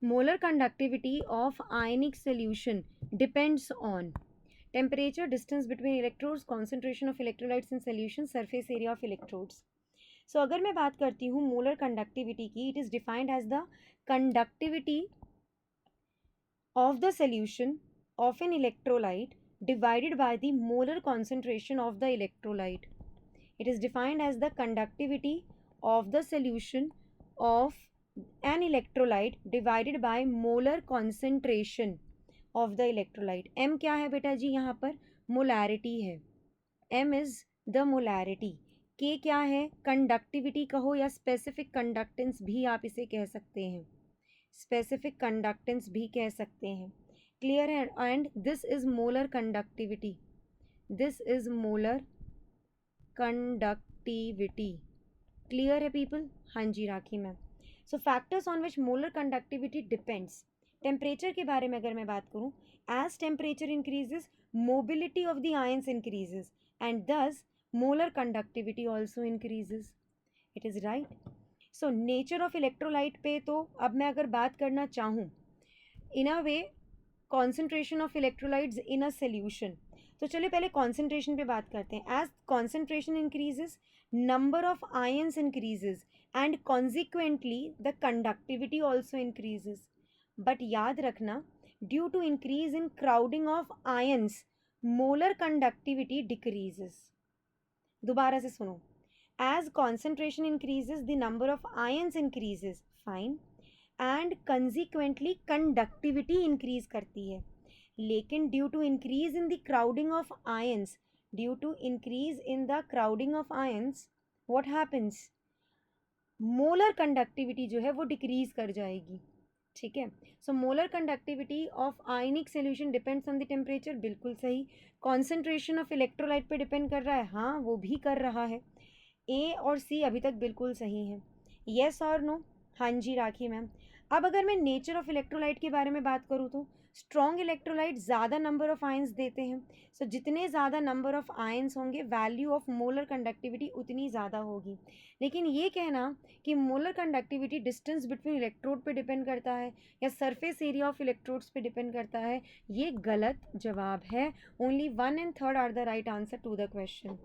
Molar conductivity of ionic solution depends on temperature, distance between electrodes, concentration of electrolytes in solution, surface area of electrodes. So अगर मैं बात करती हूँ molar conductivity की, it is defined as the conductivity of the solution of an electrolyte divided by the molar concentration of the electrolyte. It is defined as the conductivity of the solution of an electrolyte divided by molar concentration of the electrolyte. M क्या है बेटा जी? यहाँ पर molarity है. M is the molarity. K क्या है? Conductivity कहो या स्पेसिफिक कंडक्टेंस भी आप इसे कह सकते हैं. स्पेसिफिक कंडक्टेंस भी कह सकते हैं. क्लियर है? And this is molar conductivity. This is molar conductivity. Clear है पीपल? हाँ जी Rakhi ma'am. So factors on which molar conductivity depends. Temperature के बारे में अगर मैं बात करूँ, as temperature increases mobility of the ions increases and thus molar conductivity also increases. It is right. So nature of electrolyte पे तो अब मैं अगर बात करना चाहूँ, in a way concentration of electrolytes in a solution. तो चलिए पहले कॉन्सेंट्रेशन पे बात करते हैं. As concentration increases number of ions increases and consequently the conductivity also increases. But याद रखना, due to increase in crowding of ions molar conductivity decreases. दोबारा से सुनो. As concentration increases, the number of ions increases. Fine. And consequently conductivity increase करती है. लेकिन due to increase in the crowding of ions, due to increase in the crowding of ions, what happens? Molar conductivity जो है वो decrease कर जाएगी. ठीक है. So molar conductivity of ionic solution depends on the temperature. बिल्कुल सही. Concentration of electrolyte पे डिपेंड कर रहा है. हाँ वो भी कर रहा है. ए और सी अभी तक बिल्कुल सही हैं. येस और नो? हाँ जी राखी मैम. अब अगर मैं नेचर ऑफ इलेक्ट्रोलाइट के बारे में बात करूँ तो स्ट्रॉन्ग इलेक्ट्रोलाइट ज़्यादा नंबर ऑफ आयंस देते हैं. सो जितने ज़्यादा नंबर ऑफ आयंस होंगे वैल्यू ऑफ मोलर कंडक्टिविटी उतनी ज़्यादा होगी. लेकिन ये कहना कि molar conductivity distance between electrode पे डिपेंड करता है या सरफेस एरिया ऑफ इलेक्ट्रोड्स पे डिपेंड करता है, ये गलत जवाब है. Only 1 and 3 are the right answer to the question.